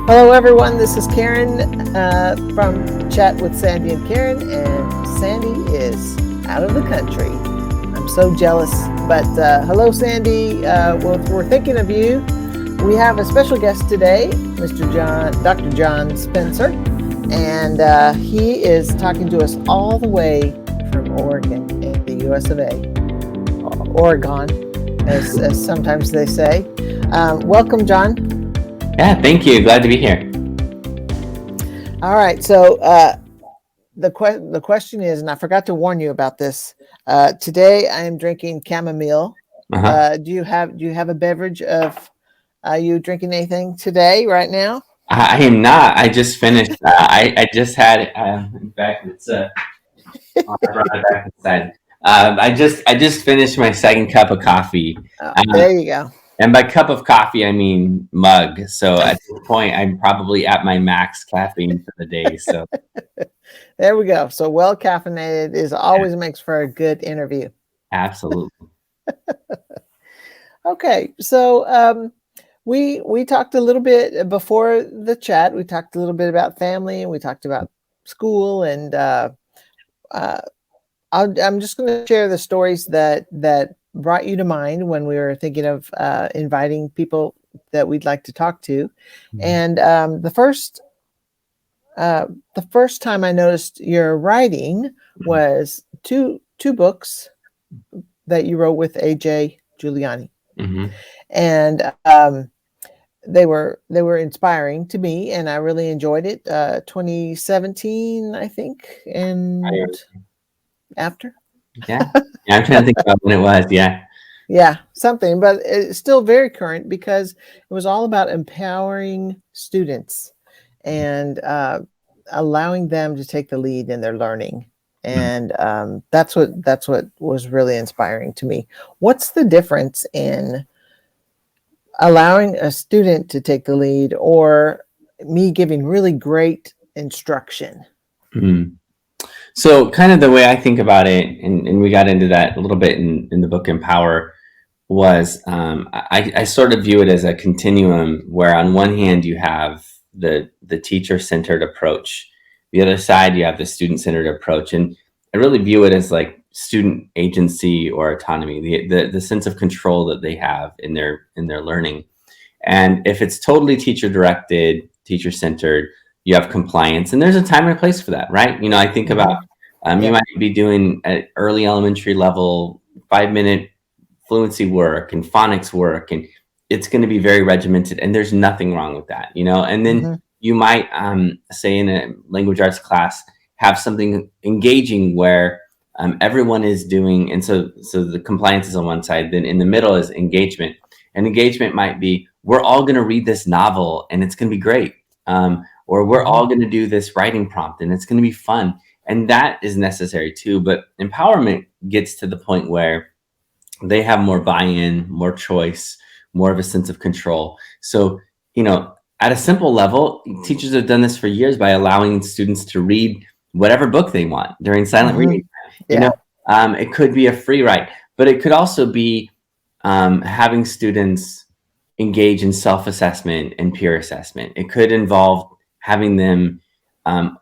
Hello, everyone. This is Karen from Chat with Sandy and Karen, and Sandy is out of the country. I'm so jealous, but hello, Sandy. We're thinking of you. We have a special guest today, Dr. John Spencer, and he is talking to us all the way from Oregon in the U.S. of A. Oregon, as sometimes they say. Welcome, John. Yeah, thank you. Glad to be here. All right. So the question is, and I forgot to warn you about this. Today I am drinking chamomile. Do you have a beverage of? Are you drinking anything today, right now? I am not. I just finished. I just had. In fact, it's I brought it back inside. I just finished my second cup of coffee. There you go. And by cup of coffee, I mean mug. So at this point, I'm probably at my max caffeine for the day. So there we go. So well caffeinated always makes for a good interview. Absolutely. Okay, so we talked a little bit before the chat. We talked a little bit about family, and we talked about school, and I'm just going to share the stories that brought you to mind when we were thinking of inviting people that we'd like to talk to. Mm-hmm. And the first time I noticed your writing was two books that you wrote with AJ Juliani. Mm-hmm. And they were inspiring to me, and I really enjoyed it. 2017, I think, and after. Yeah, I'm trying to think about when it was. Yeah, something, but it's still very current because it was all about empowering students and allowing them to take the lead in their learning. And that's what was really inspiring to me. What's the difference in allowing a student to take the lead or me giving really great instruction? Mm-hmm. So kind of the way I think about it, and we got into that a little bit in the book Empower, was I sort of view it as a continuum where on one hand you have the teacher-centered approach. The other side, you have the student-centered approach. And I really view it as like student agency or autonomy, the sense of control that they have in their learning. And if it's totally teacher-directed, teacher-centered, you have compliance, and there's a time and a place for that, right? You know, I think about you might be doing at early elementary level 5-minute fluency work and phonics work, and it's going to be very regimented, and there's nothing wrong with that, you know. And then you might say in a language arts class have something engaging where everyone is doing, and so the compliance is on one side. Then in the middle is engagement, and engagement might be we're all going to read this novel and it's going to be great. Or we're all going to do this writing prompt and it's going to be fun. And that is necessary too. But empowerment gets to the point where they have more buy-in, more choice, more of a sense of control. So, you know, at a simple level, teachers have done this for years by allowing students to read whatever book they want during silent reading. You know, it could be a free write, but it could also be having students engage in self-assessment and peer assessment. It could involve having them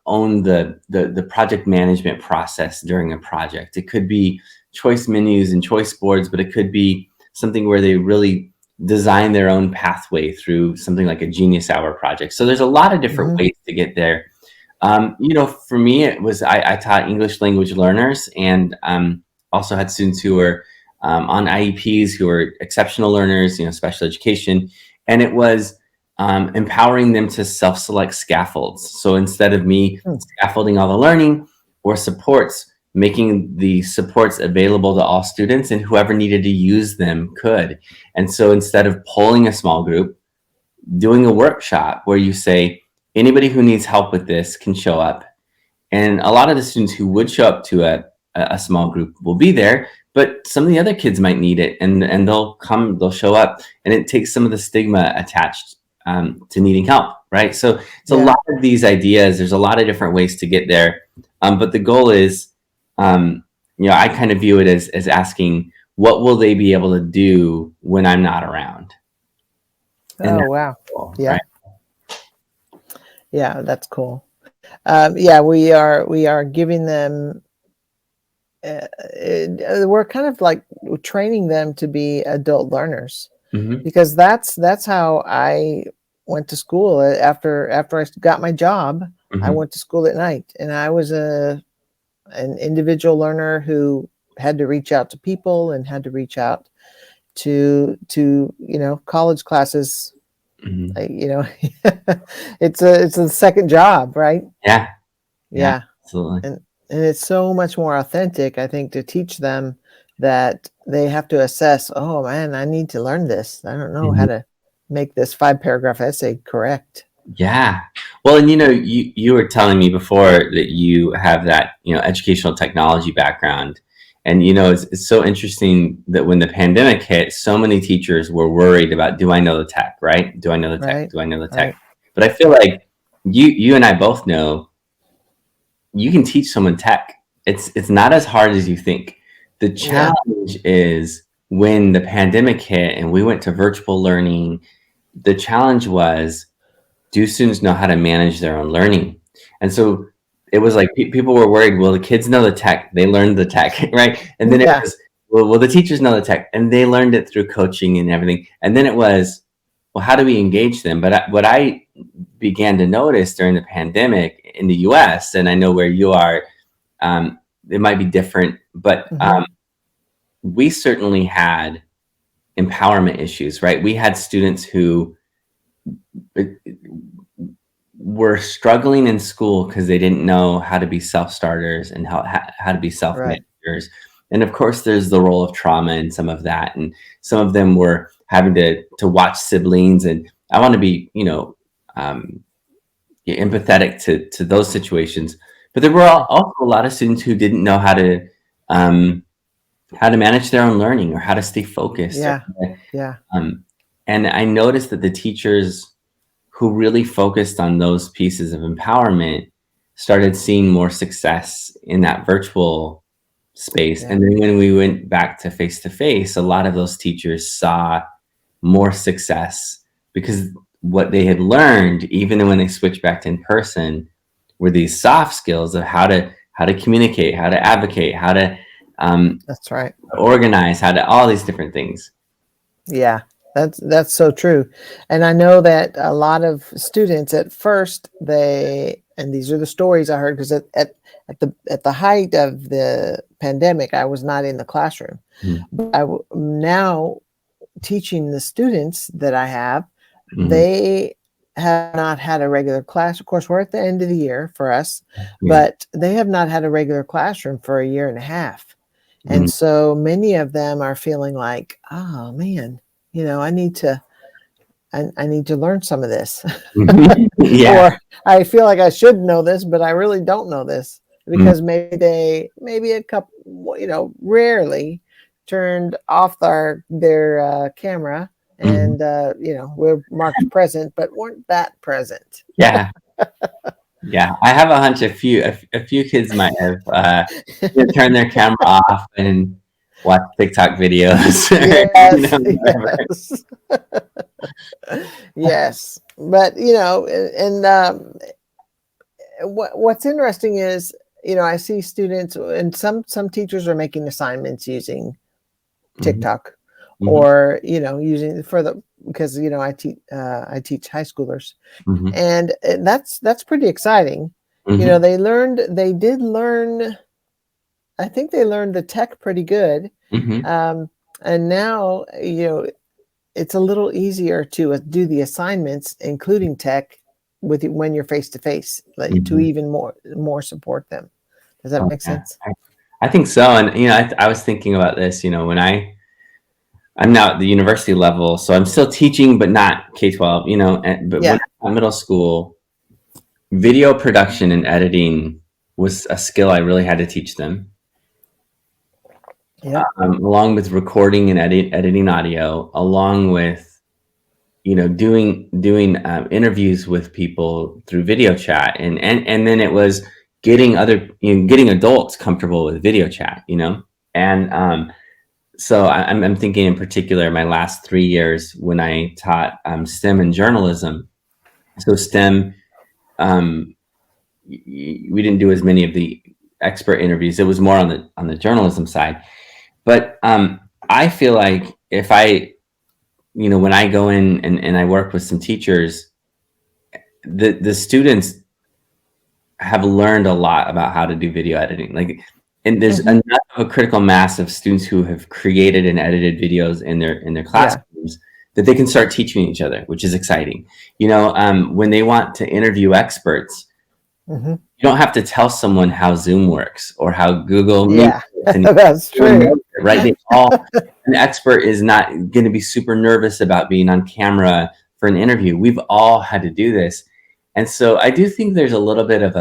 own the project management process during a project. It could be choice menus and choice boards, but it could be something where they really design their own pathway through something like a Genius Hour project. So there's a lot of different ways to get there. You know, for me, it was I taught English language learners, and also had students who were on IEPs who were exceptional learners, you know, special education, and it was empowering them to self-select scaffolds. So instead of me scaffolding all the learning or supports, making the supports available to all students, and whoever needed to use them could. And so instead of polling a small group, doing a workshop where you say, anybody who needs help with this can show up. And a lot of the students who would show up to a small group will be there, but some of the other kids might need it, and they'll show up, and it takes some of the stigma attached to needing help, right? So it's a lot of these ideas. There's a lot of different ways to get there, but the goal is, you know, I kind of view it as asking, what will they be able to do when I'm not around? Oh, wow. Cool, yeah. Right? Yeah, that's cool. Yeah, we are giving them. We're kind of like training them to be adult learners, Hmm. because that's how I went to school. After I got my job, I Hmm. went to school at night, and I was an individual learner who had to reach out to people and had to reach out to college classes. Hmm. It's a second job, right? Yeah. Yeah. Yeah. Absolutely. And it's so much more authentic, I think, to teach them that they have to assess, oh man, I need to learn this. I don't know how Mhm. to make this 5 paragraph essay correct. Yeah. Well, and you were telling me before that you have that, educational technology background. And it's so interesting that when the pandemic hit, so many teachers were worried about, do I know the tech, right? Do I know the tech? Right. Do I know the tech? Right. But I feel like you and I both know you can teach someone tech. It's not as hard as you think. The Yeah. challenge is when the pandemic hit and we went to virtual learning, the challenge was, do students know how to manage their own learning? And so it was like people were worried, will the kids know the tech? They learned the tech, right? And then it Yeah. was, well, will the teachers know the tech? And they learned it through coaching and everything. And then it was, well, how do we engage them? But what I began to notice during the pandemic in the US, and I know where you are, it might be different, but Hmm. we certainly had empowerment issues, right? We had students who were struggling in school because they didn't know how to be self-starters and how to be Right. self-managers. And of course, there's the role of trauma in some of that. And some of them were having to watch siblings. And I want to be, um, empathetic to those situations. But there were also a lot of students who didn't know how to manage their own learning or how to stay focused. Yeah. Yeah. Um, and I noticed that the teachers who really focused on those pieces of empowerment started seeing more success in that virtual space. Yeah. And then when we went back to face, a lot of those teachers saw more success because what they had learned, even when they switched back to in person, were these soft skills of how to communicate, how to advocate, how to That's right. organize, how to all these different things. Yeah, that's so true. And I know that a lot of students at first, and these are the stories I heard, because at the height of the pandemic, I was not in the classroom. But now teaching the students that I have, Mm-hmm. they have not had a regular class. Of course, we're at the end of the year for us, Yeah. but they have not had a regular classroom for a year and a half. Mm-hmm. And so many of them are feeling like, oh man, I need to learn some of this. Yeah. Or I feel like I should know this, but I really don't know this, Mm-hmm. because maybe a couple, rarely turned off their camera, and we're marked present, but weren't that present. Yeah. Yeah, I have a hunch a few kids might have turned their camera off and watched TikTok videos or Yes, whatever. yes. Yes, but and what's interesting is, I see students, and some teachers are making assignments using Hmm. TikTok, Hmm. or using for the because I teach high schoolers, Hmm. and that's pretty exciting. Hmm. They did learn. I think they learned the tech pretty good, Hmm. um, and now it's a little easier to do the assignments, including tech, when you're face to face, like to Hmm. even more support them. Does that Oh, make yeah, sense? I think so. And I was thinking about this. When I'm now at the university level, so I'm still teaching, but not K-12. But when Yeah. I'm at middle school, video production and editing was a skill I really had to teach them. Yep. Along with recording and editing audio, along with doing interviews with people through video chat, and then it was getting adults comfortable with video chat, and so I'm thinking in particular my last 3 years when I taught STEM and journalism. So STEM um, we didn't do as many of the expert interviews. It was more on the journalism side. But I feel like if I, when I go in and I work with some teachers, the students have learned a lot about how to do video editing. Like, and there's Mhm. enough of a critical mass of students who have created and edited videos in their Yeah. classrooms that they can start teaching each other, which is exciting. When they want to interview experts, Mhm. you don't have to tell someone how Zoom works or how Google Meet Yeah. works, and That's everyone true. knows it, right? An expert is not going to be super nervous about being on camera for an interview. We've all had to do this. And so I do think there's a little bit of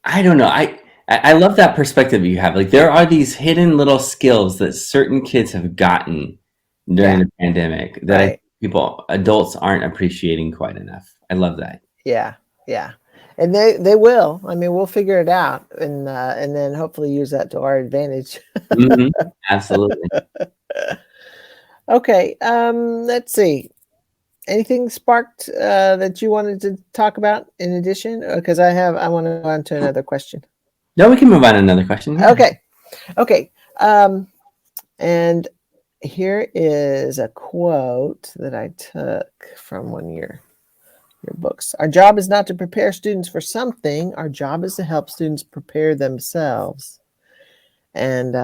I don't know. I love that perspective you have. Like, there are these hidden little skills that certain kids have gotten during Yeah. the pandemic that I Right. think adults aren't appreciating quite enough. I love that. Yeah. Yeah. And they will. I mean, we'll figure it out, and then hopefully use that to our advantage. Hmm. Absolutely. Okay. Let's see. Anything sparked that you wanted to talk about in addition? Because I want to go on to another question. No, we can move on to another question. Yeah. Okay. Okay. And here is a quote that I took from one of your books. Our job is not to prepare students for something. Our job is to help students prepare themselves. And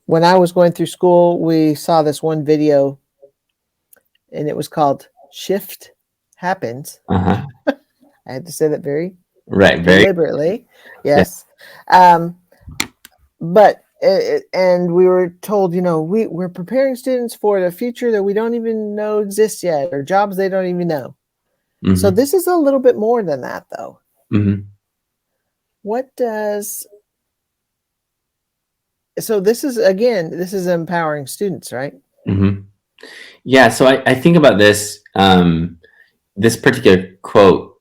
when I was going through school, we saw this one video, and it was called "Shift Happens." Uh-huh. I had to say that very Right. Very. deliberately. Yeah. Yes. But and we were told, we're preparing students for the future that we don't even know exists yet, or jobs they don't even know. So Mm-hmm. this is a little bit more than that, though. Mm-hmm. What does so this is empowering students, right? Mm-hmm. Yeah. So I think about this particular quote.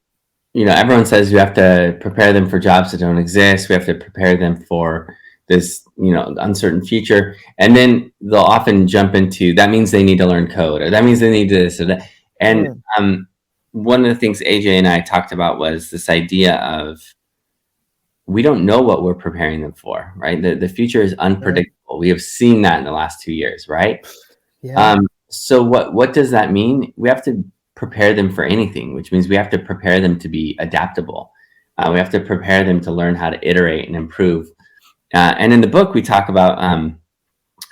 Everyone says you have to prepare them for jobs that don't exist. We have to prepare them for this, uncertain future. And then they'll often jump into, that means they need to learn code, or that means they need this or that. And one of the things AJ and I talked about was this idea of, we don't know what we're preparing them for, right? The future is unpredictable. We have seen that in the last 2 years, right? Yeah. So what does that mean? We have to prepare them for anything, which means we have to prepare them to be adaptable. We have to prepare them to learn how to iterate and improve. And in the book, we talk about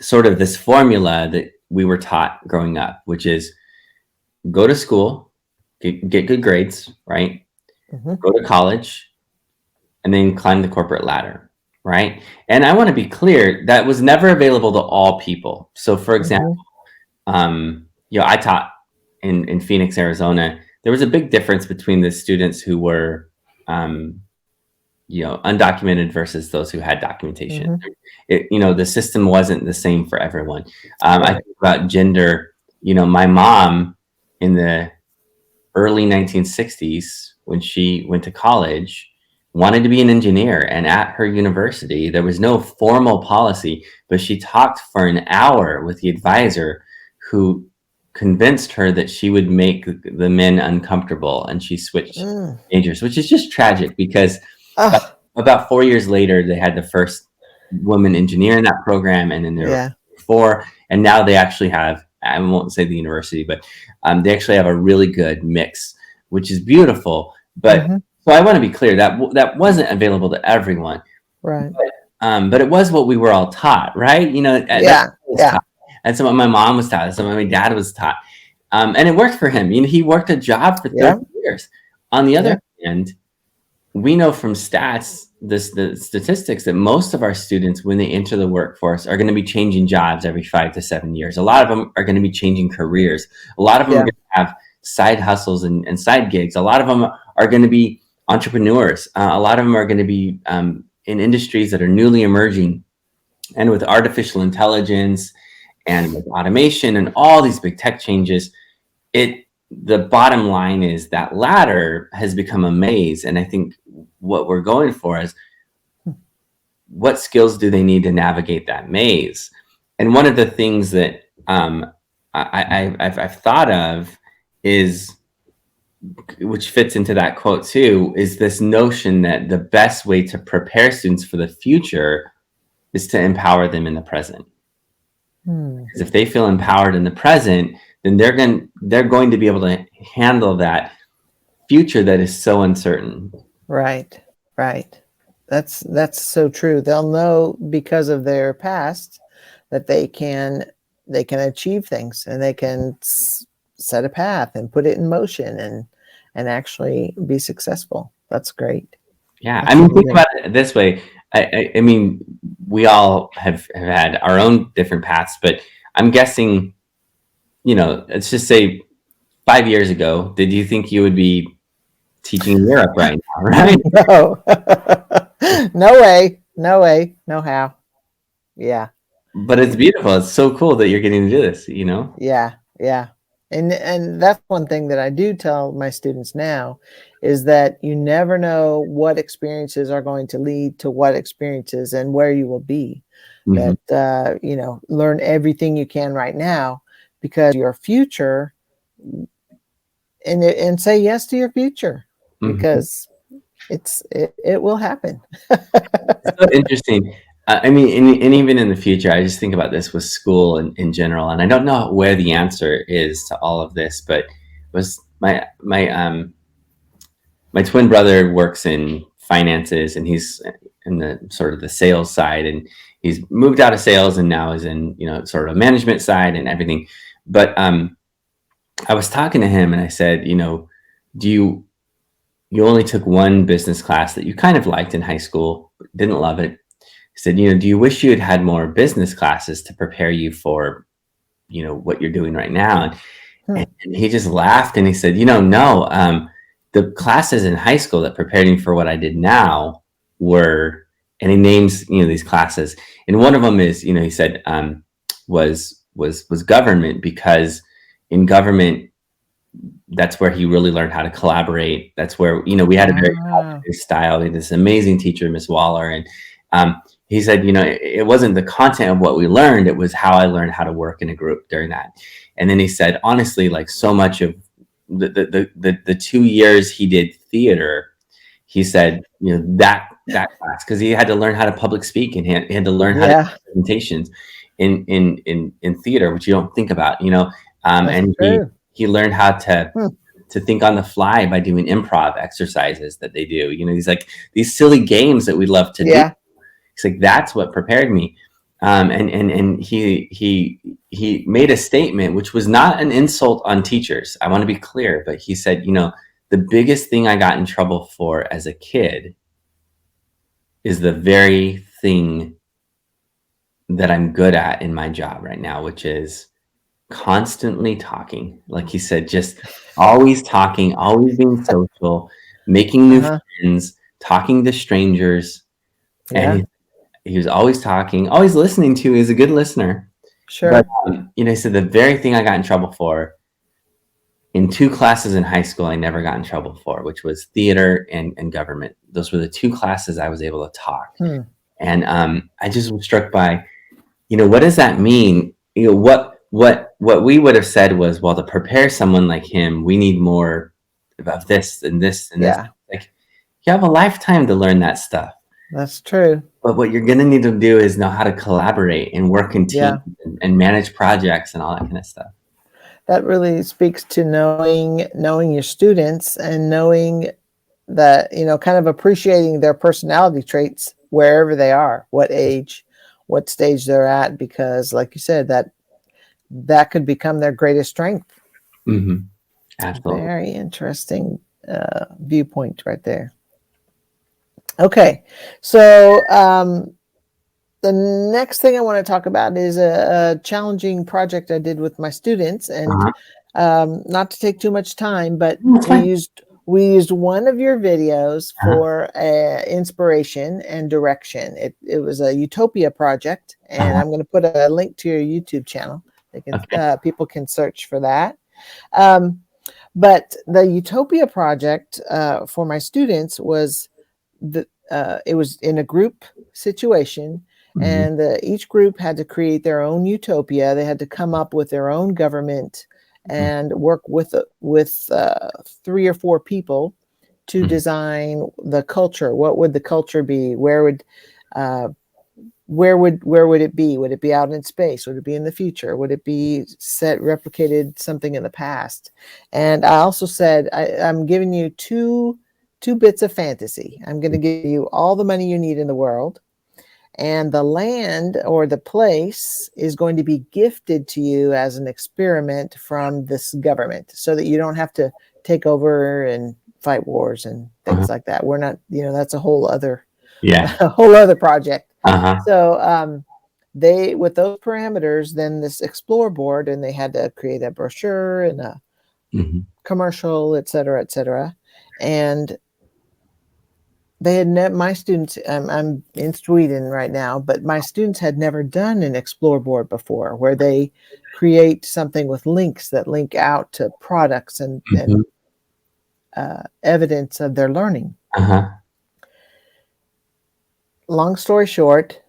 sort of this formula that we were taught growing up, which is go to school, get good grades, right? Mm-hmm. Go to college, and then climb the corporate ladder, right? And I want to be clear, that was never available to all people. So, for example, I taught in Phoenix, Arizona. There was a big difference between the students who were, undocumented versus those who had documentation. The system wasn't the same for everyone. I think about gender. My mom in the early 1960s, when she went to college, wanted to be an engineer, and at her university there was no formal policy, but she talked for an hour with the advisor, who convinced her that she would make the men uncomfortable, and she switched majors, which is just tragic, because about 4 years later they had the first woman engineer in that program, and then there were 4, and now they actually have, I won't say the university, but they actually have a really good mix, which is beautiful. But so I want to be clear that wasn't available to everyone, right? But it was what we were all taught, right? That's what my mom was taught. That's what my dad was taught, and it worked for him. He worked a job for 30 years. On the other hand, we know from the statistics, that most of our students, when they enter the workforce, are going to be changing jobs every 5 to 7 years. A lot of them are going to be changing careers. A lot of them are going to have side hustles and side gigs. A lot of them are going to be entrepreneurs. A lot of them are going to be in industries that are newly emerging. And with artificial intelligence and with automation and all these big tech changes, the bottom line is that ladder has become a maze. And I think what we're going for is, what skills do they need to navigate that maze? And one of the things that I've thought of is, which fits into that quote too, is this notion that the best way to prepare students for the future is to empower them in the present. Because if they feel empowered in the present, then they're going to be able to handle that future that is so uncertain. Right, right. That's so true. They'll know because of their past that they can achieve things, and they can set a path and put it in motion and actually be successful. That's great. Yeah, I mean, think Absolutely. about it this way. I mean, we all have had our own different paths, but I'm guessing, let's just say 5 years ago, did you think you would be teaching in Europe right now, right? No. No way. No way. No how. Yeah. But it's beautiful. It's so cool that you're getting to do this, Yeah. Yeah. And that's one thing that I do tell my students now is that you never know what experiences are going to lead to what experiences and where you will be. Hmm. That learn everything you can right now, because your future, and say yes to your future, Hmm. because it will happen. So interesting. I mean, and even in the future, I just think about this with school in general, and I don't know where the answer is to all of this, but was my twin brother works in finances, and he's in the sort of the sales side, and he's moved out of sales and now is in sort of management side and everything. But I was talking to him and I said, do you only took one business class that you kind of liked in high school, didn't love it. He said, do you wish you had had more business classes to prepare you for what you're doing right now? Hmm. And he just laughed and he said, no, the classes in high school that prepared me for what I did now were, and he names, these classes. And one of them is, he said, was government, because in government, that's where he really learned how to collaborate. That's where, we had a very Ah, collaborative style. We had this amazing teacher, Miss Waller. And he said, it wasn't the content of what we learned, it was how I learned how to work in a group during that. And then he said, honestly, like so much of the 2 years he did theater, he said, that class, because he had to learn how to public speak, and he had to learn how to yeah, do presentations in theater, which you don't think about, that's and true. he learned how to Hmm. think on the fly by doing improv exercises that they do. These silly games that we love to do. Yeah, He's like, that's what prepared me. And he made a statement which was not an insult on teachers. I want to be clear, but he said, the biggest thing I got in trouble for as a kid is the very thing that I'm good at in my job right now, which is constantly talking. Like he said, just always talking, always being social, making new uh-huh, friends, talking to strangers. And yeah, he was always talking, always listening to. He's a good listener. But, sure. he said the very thing I got in trouble for in two classes in high school, I never got in trouble for, which was theater and government. Those were the two classes I was able to talk. Hmm. And I just was struck by, what does that mean? What we would have said was, well, to prepare someone like him, we need more of this and this and this. Yeah, Like, you have a lifetime to learn that stuff. that's true. But what you're going to need to do is know how to collaborate and work in teams Yeah, and manage projects and all that kind of stuff. that really speaks to knowing your students, and knowing that, kind of appreciating their personality traits wherever they are, what age, what stage they're at, because like you said, that could become their greatest strength. Hmm. Absolutely. Very interesting viewpoint right there. Okay, so the next thing I want to talk about is a challenging project I did with my students, and Uh-huh. not to take too much time, but That's fine. we used one of your videos Uh-huh. for inspiration and direction. It was a Utopia project, and Uh-huh. I'm going to put a link to your YouTube channel. They can Okay. people can search for that. Um, but the Utopia project for my students was it was in a group situation, Hmm. and each group had to create their own utopia. They had to come up with their own government and work with 3 or 4 people to design the culture. What would the culture be? Where would it be? Would it be out in space? Would it be in the future? Would it be replicated something in the past? And I also said, I'm giving you two bits of fantasy. I'm going to give you all the money you need in the world, and the land or the place is going to be gifted to you as an experiment from this government, so that you don't have to take over and fight wars and things like that. We're not, that's a whole other project. So they, with those parameters, then this explore board, and they had to create a brochure and a commercial, et cetera, and they had my students. I'm in Sweden right now, but my students had never done an explore board before, where they create something with links that link out to products and evidence of their learning. Long story short,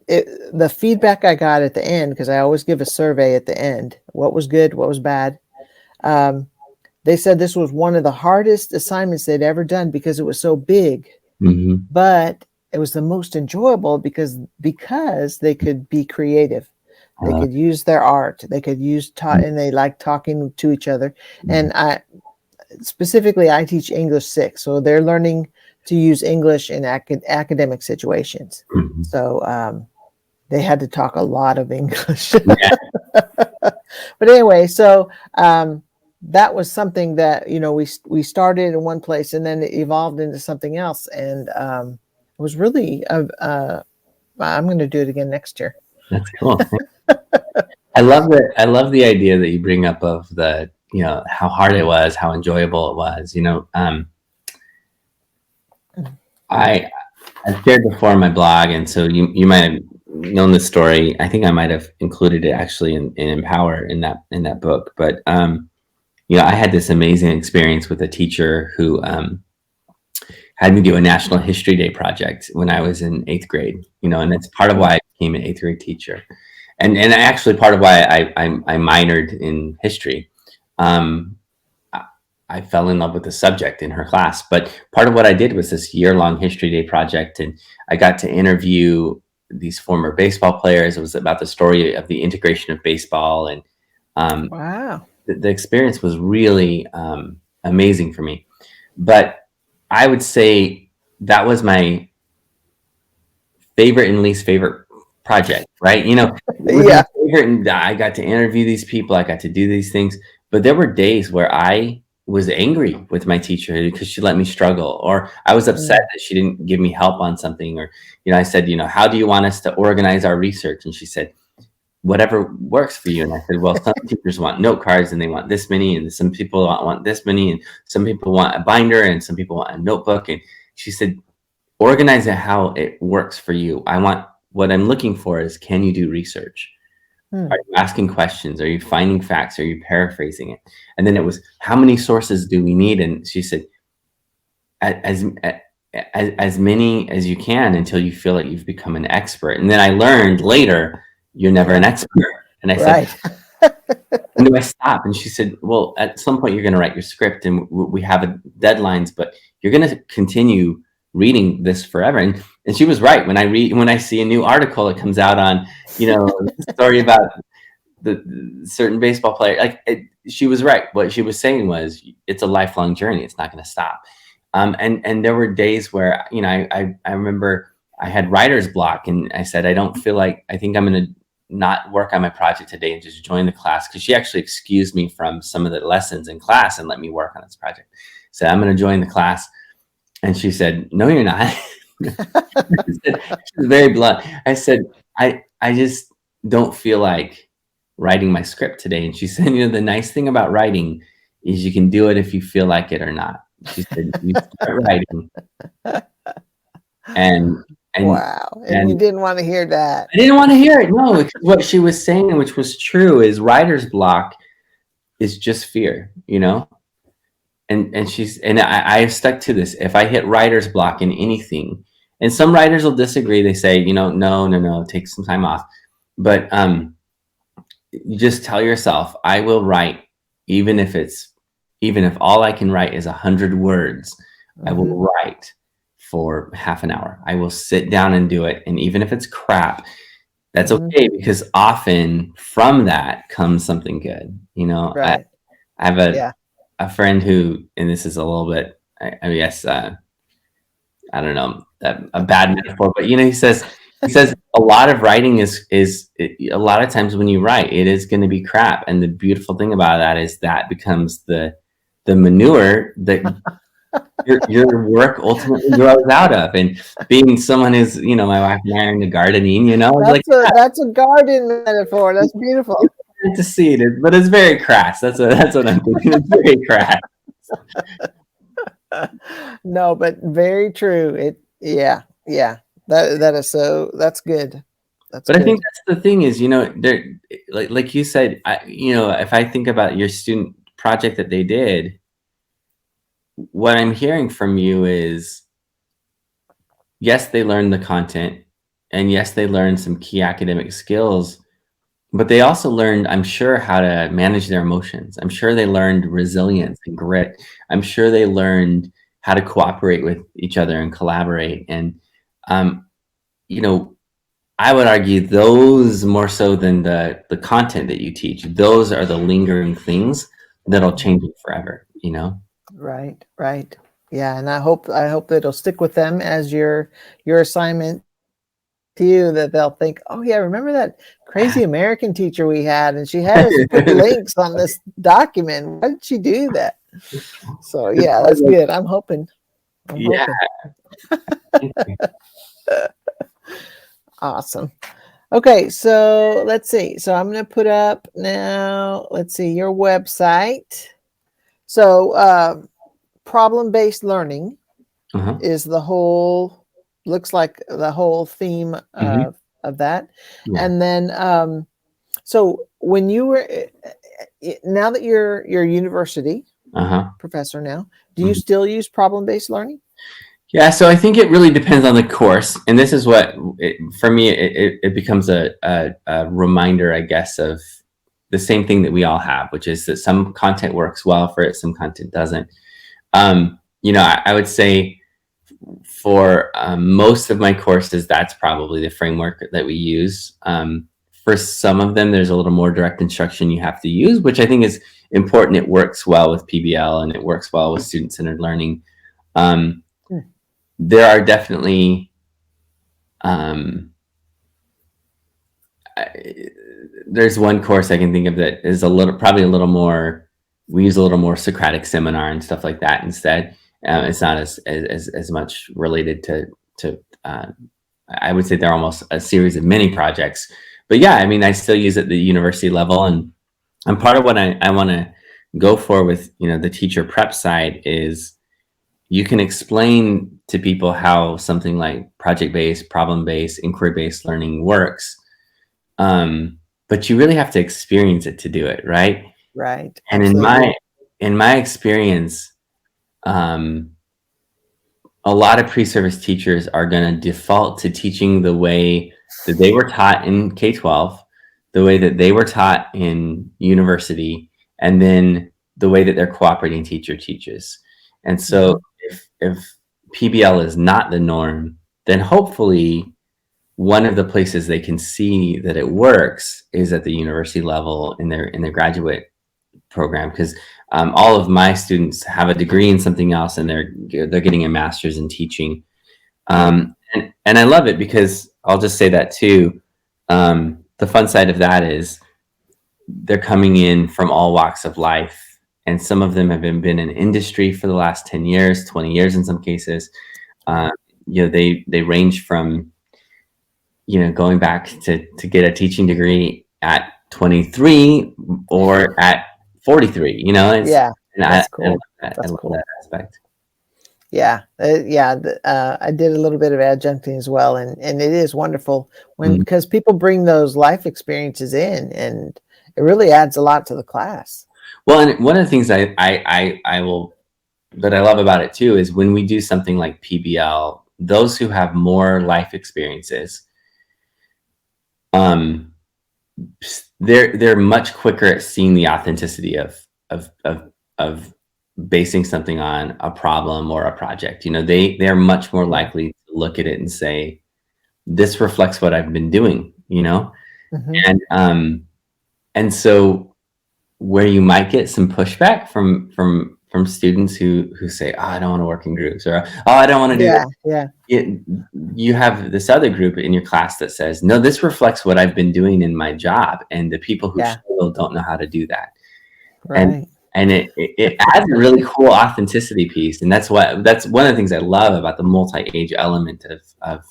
the feedback I got at the end, because I always give a survey at the end, what was good, what was bad. They said this was one of the hardest assignments they'd ever done because it was so big, but it was the most enjoyable because they could be creative. They could use their art. They could use and they liked talking to each other. And I teach English 6, so they're learning to use English in academic situations. So they had to talk a lot of English. But anyway, so that was something that, we started in one place and then it evolved into something else. And it was really, I'm going to do it again next year. That's cool. I love it. I love the idea that you bring up of the, how hard it was, how enjoyable it was. I shared before on my blog, and so you might have known this story. I think I might have included it actually in Empower in that book. But I had this amazing experience with a teacher who had me do a National History Day project when I was in 8th grade. And that's part of why I became an 8th grade teacher, and actually part of why I minored in history. I fell in love with the subject in her class, but part of what I did was this year-long History Day project, and I got to interview these former baseball players. It was about the story of the integration of baseball, and wow, the experience was really amazing for me. But I would say that was my favorite and least favorite project, right? Yeah. Favorite, and I got to interview these people, I got to do these things, but there were days where I was angry with my teacher because she let me struggle, or I was upset that she didn't give me help on something, or I said, how do you want us to organize our research? And she said, whatever works for you. And I said, well, some teachers want note cards and they want this many, and some people want this many, and some people want a binder, and some people want a notebook. And she said, organize it how it works for you. What I'm looking for is, can you do research? Are you asking questions? Are you finding facts? Are you paraphrasing it? And then it was, how many sources do we need? And she said, as many as you can until you feel like you've become an expert. And then I learned later, you're never an expert. And I said, and do I stop? And she said, well, at some point you're going to write your script, and we have deadlines, but you're going to continue reading this forever. And she was right. When I see a new article that comes out on, story about the certain baseball player, she was right. What she was saying was, it's a lifelong journey. It's not going to stop. And there were days where, I remember I had writer's block, and I said, I think I'm going to not work on my project today and just join the class, because she actually excused me from some of the lessons in class and let me work on this project. So I'm going to join the class. And she said, no, you're not. She was very blunt. I said, I just don't feel like writing my script today. And she said, the nice thing about writing is you can do it if you feel like it or not. She said, you start writing. And wow. And you didn't want to hear that. I didn't want to hear it. No, what she was saying, which was true, is writer's block is just fear, And I have stuck to this. If I hit writer's block in anything, and some writers will disagree, they say, no, take some time off. But you just tell yourself, I will write even if all I can write is 100 words, I will Mm-hmm. write for half an hour. I will sit down and do it. And even if it's crap, that's Mm-hmm. okay, because often from that comes something good. Right. I have Yeah. a friend who, and this is a little bit, I guess, I don't know, a bad metaphor, but he says a lot of writing is a lot of times when you write, it is going to be crap, and the beautiful thing about that is that becomes the manure that your work ultimately grows out of. And being someone who's, my wife and I are into gardening, it's like, That's a garden metaphor. That's beautiful. it's a seed, but it's very crass. That's what I'm thinking. It's very crass. No, but very true. Yeah, yeah. That is so. That's good. That's But I think good. that's the thing is, there, like you said, if I think about your student project that they did, what I'm hearing from you is, yes, they learned the content, and yes, they learned some key academic skills, but they also learned, I'm sure, how to manage their emotions. I'm sure they learned resilience and grit. I'm sure they learned how to cooperate with each other and collaborate. And, um, you know, I would argue those, more so than the content that you teach, those are the lingering things that'll change you forever. Right, right. Yeah, and I hope it'll stick with them as your assignment to you, that they'll think, oh yeah, remember that crazy American teacher we had, and she had us put links on this document. Why did she do that? So It's yeah, that's always like, good. I'm hoping. I'm yeah. hoping. Awesome. Okay, so let's see. So I'm going to put up now, let's see, your website. So problem-based learning Uh-huh. is looks like the whole theme Hmm. of that. Yeah. And then, so when you were, now that you're a university Uh-huh. professor now, do you Mhm. still use problem-based learning? Yeah, so I think it really depends on the course, and this is what for me it becomes a reminder, I guess, of the same thing that we all have, which is that some content works well for it, some content doesn't. I would say for most of my courses, that's probably the framework that we use. For some of them, there's a little more direct instruction you have to use, which I think is important. It works well with PBL, and it works well with student-centered learning. Um, Hmm. there are definitely um, there's one course I can think of that is probably a little more. We use a little more Socratic seminar and stuff like that instead. It's not as much related to. I would say they're almost a series of mini projects. But yeah, I mean, I still use it at the university level, and part of what I want to go for with the teacher prep side is, you can explain to people how something like project-based, problem-based, inquiry-based learning works, but you really have to experience it to do it, right? Right, And absolutely. in my experience, um, a lot of pre-service teachers are going to default to teaching the way that they were taught in K-12, the way that they were taught in university, and then the way that their cooperating teacher teaches. And so Hmm. if PBL is not the norm, then hopefully one of the places they can see that it works is at the university level in their graduate program, because all of my students have a degree in something else, and they're getting a master's in teaching. Good. And I love it, because I'll just say that too. The fun side of that is they're coming in from all walks of life, and some of them have been in industry for the last 10 years, 20 years in some cases. Wow. uh, they range from going back to get a teaching degree at 23 or at 43. It's Yeah, and I, that's I love cool. that. I That's love that cool. aspect. Yeah, yeah. I did a little bit of adjuncting as well, and it is wonderful Mm. because people bring those life experiences in, and it really adds a lot to the class. Well, and one of the things I will that I love about it too is when we do something like PBL, those who have more life experiences, um, they're much quicker at seeing the authenticity of of basing something on a problem or a project. They're much more likely to look at it and say, this reflects what I've been doing, Mm-hmm. and so where you might get some pushback from students who say, oh, I don't want to work in groups, or, oh, I don't want to do Yeah. this. Yeah. You have this other group in your class that says, no, this reflects what I've been doing in my job, and the people who Yeah. struggle don't know how to do that. and Right. and it adds a really cool authenticity piece, and that's one of the things I love about the multi-age element of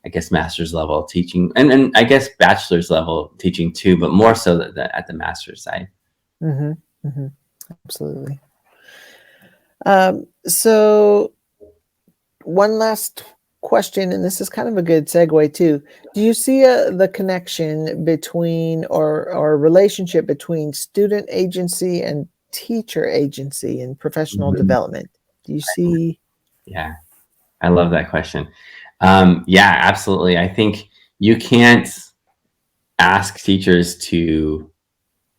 I guess master's level teaching, and I guess bachelor's level teaching too, but more so at the master's side. Mm-hmm. Mm-hmm. Absolutely. So one last question, and this is kind of a good segue too. Do you see the connection between or relationship between student agency and teacher agency in professional Mhm. development? Do you see? Yeah, I love that question. Yeah, absolutely. I think you can't ask teachers to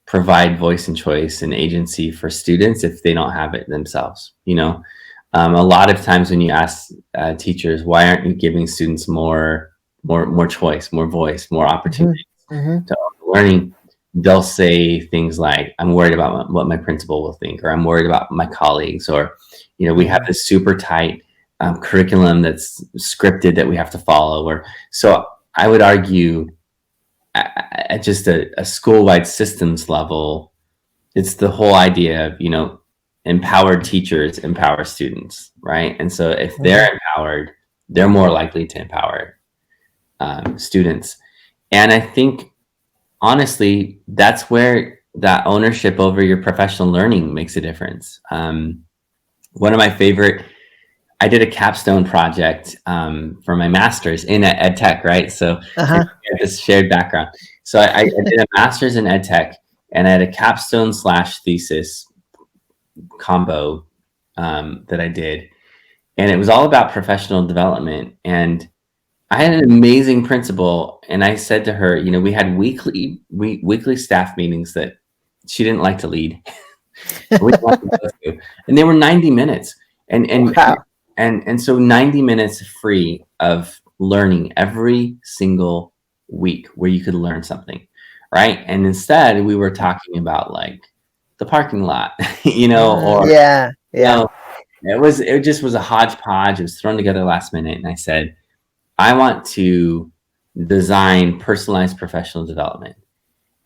provide voice and choice and agency for students if they don't have it themselves. A lot of times when you ask teachers, why aren't you giving students more choice, more voice, more Mm-hmm. opportunity Mm-hmm. to learning, they'll say things like, I'm worried about what my principal will think, or I'm worried about my colleagues, or we have this super tight curriculum that's scripted that we have to follow. Or so I would argue at just a school-wide systems level, it's the whole idea of empowered teachers empower students, right? And so if they're empowered, they're more likely to empower students. And I think honestly, that's where that ownership over your professional learning makes a difference. One of my favorite, I did a capstone project for my master's in ed tech, right? So Uh-huh. this shared background. So I did a master's in ed tech, and I had a capstone / thesis combo that I did, and it was all about professional development. And I had an amazing principal, and I said to her, we had weekly staff meetings that she didn't like to lead. We didn't like to go to, and they were 90 minutes, and Wow. and so 90 minutes free of learning every single week, where you could learn something, right? And instead, we were talking about like the parking lot, or Yeah. you Yeah. know, it just was a hodgepodge. It was thrown together last minute, and I said, I want to design personalized professional development.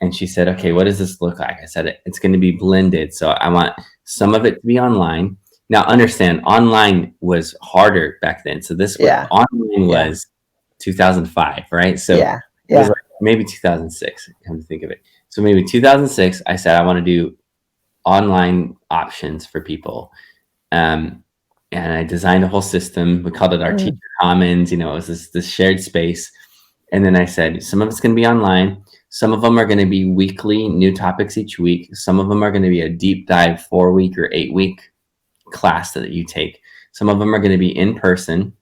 And she said, okay, what does this look like? I said, it's going to be blended. So I want some of it to be online. Now, understand, online was harder back then. So Yeah. online Yeah. was 2005, right? So Yeah. it was Yeah. like maybe 2006, come to think of it. So maybe 2006, I said, I want to do online options for people. And I designed a whole system. We called it our teacher commons. It was this shared space. And then I said, some of it's going to be online. Some of them are going to be weekly, new topics each week. Some of them are going to be a deep dive 4-week or 8-week class that you take. Some of them are going to be in person.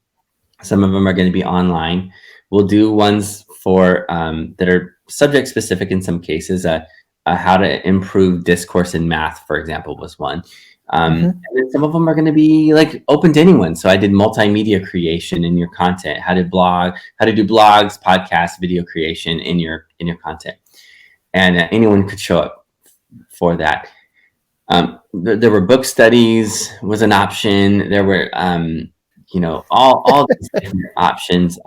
Some of them are going to be online. We'll do ones for that are subject specific in some cases. How to improve discourse in math, for example, was one. And then some of them are going to be like open to anyone. So I did multimedia creation in your content, how to do blogs, podcasts, video creation in your content, and anyone could show up for that. There were book studies was an option. There were all these different options.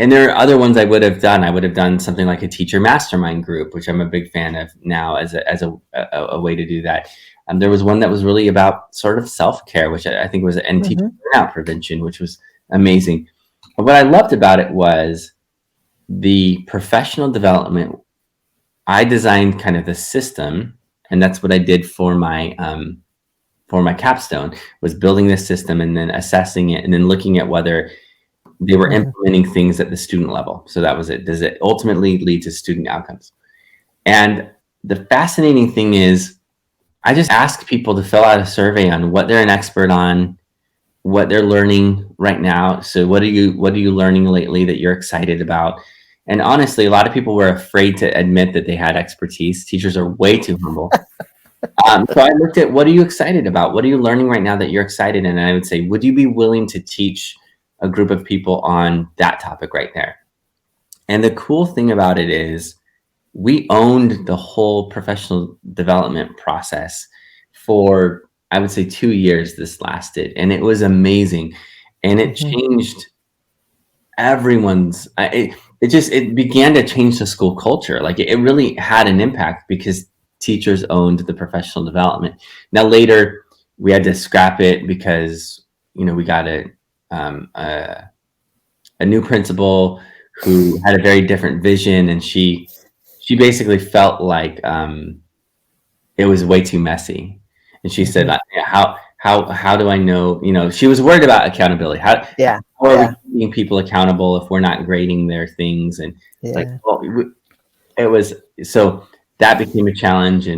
And there are other ones I would have done. I would have done something like a teacher mastermind group, which I'm a big fan of now as a way to do that. There was one that was really about sort of self-care, which I think was and teacher burnout prevention, which was amazing. But what I loved about it was the professional development. I designed kind of the system, and that's what I did for my capstone, was building this system and then assessing it and then looking at whether they were implementing things at the student level. So that was it. Does it ultimately lead to student outcomes? And the fascinating thing is, I just ask people to fill out a survey on what they're an expert on, what they're learning right now. So what are you learning lately that you're excited about? And honestly, a lot of people were afraid to admit that they had expertise. Teachers are way too humble. So I looked at, what are you excited about? What are you learning right now that you're excited? And I would say, would you be willing to teach a group of people on that topic right there? And the cool thing about it is we owned the whole professional development process for, I would say, 2 years this lasted, and it was amazing. And it changed everyone's, it began to change the school culture. Like it really had an impact because teachers owned the professional development. Now later we had to scrap it because, we got a new principal who had a very different vision, and she basically felt like it was way too messy. And she said, how do I know? She was worried about accountability. How are we keeping people accountable if we're not grading their things? And like, well, it was, so that became a challenge.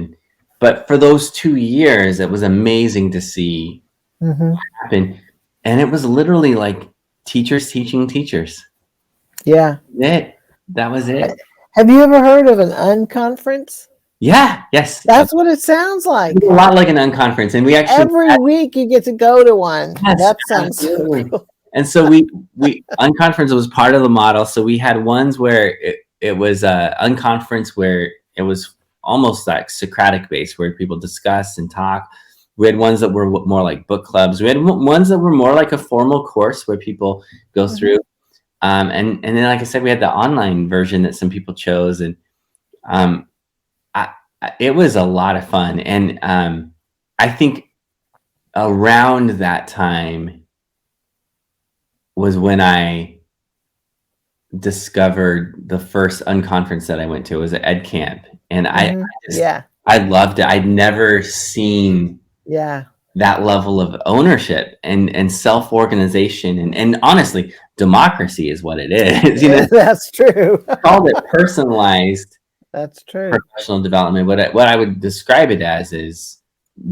But for those 2 years, it was amazing to see happen. And it was literally like teachers teaching teachers. Yeah. That was it. Have you ever heard of an unconference? Yeah. Yes. That's what it sounds like. It's a lot like an unconference, and we actually every week you get to go to one. Yes, that sounds so cool. And so we unconference was part of the model. So we had ones where it was unconference where it was almost like Socratic based, where people discuss and talk. We had ones that were more like book clubs. We had ones that were more like a formal course where people go through. And then, like I said, we had the online version that some people chose, and it was a lot of fun. And I think around that time was when I discovered the first unconference that I went to. It was at Ed Camp, and I loved it. I'd never seen that level of ownership and self-organization, and honestly, democracy is what it is. That's true. Called it personalized. That's true. Professional development. What I would describe it as is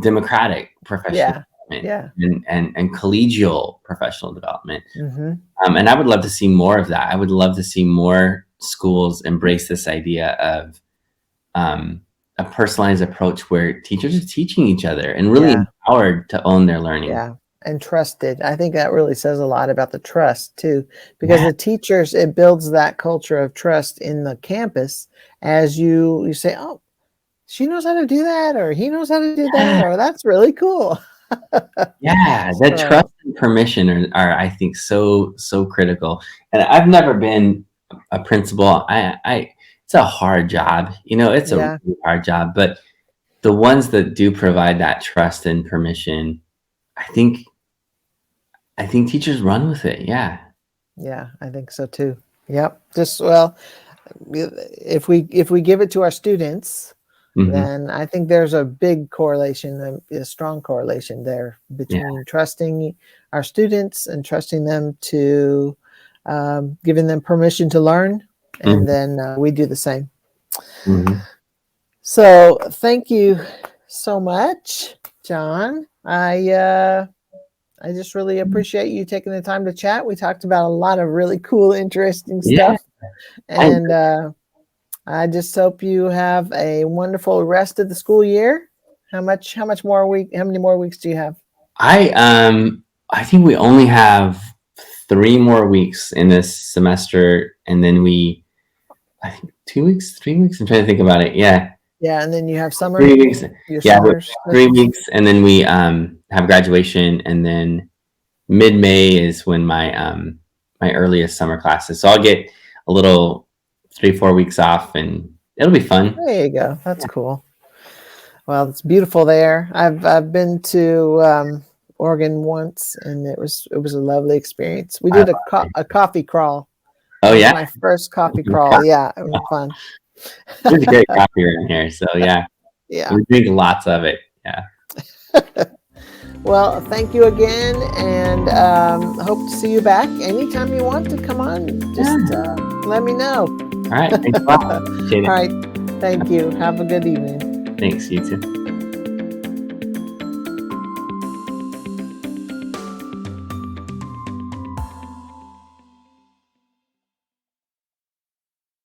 democratic professional development, and collegial professional development. And I would love to see more of that. I would love to see more schools embrace this idea of a personalized approach where teachers are teaching each other and really empowered to own their learning. Yeah. And trusted. I think that really says a lot about the trust too, because the teachers, it builds that culture of trust in the campus as you say, oh, she knows how to do that, or he knows how to do that, or that's really cool. That trust and permission are I think so critical. And I've never been a principal. It's a hard job, it's a really hard job, but the ones that do provide that trust and permission, I think teachers run with it. Yeah, I think so too. Yep. If we give it to our students, then I think there's a big correlation, a strong correlation there between trusting our students and trusting them to giving them permission to learn, and then we do the same. So thank you so much, John. I just really appreciate you taking the time to chat. We talked about a lot of really cool, interesting stuff. And I just hope you have a wonderful rest of the school year. How many more weeks do you have? I think we only have 3 more weeks in this semester, and then I think 2 weeks, 3 weeks. I'm trying to think about it. Yeah, and then you have summer. 3 weeks. 3 weeks, and then we have graduation, and then mid-May is when my my earliest summer classes. So I'll get a little 3-4 weeks off, and it'll be fun. There you go. That's cool. Well, it's beautiful there. I've been to Oregon once, and it was a lovely experience. We did a coffee crawl. Oh yeah, my first coffee crawl. Yeah, it was fun. There's great coffee around here, so we drink lots of it. Yeah. Well, thank you again, and hope to see you back anytime you want to come on. Just let me know. All right. Thanks a lot. Appreciate it. All right. Thank you. Have a good evening. Thanks. You too.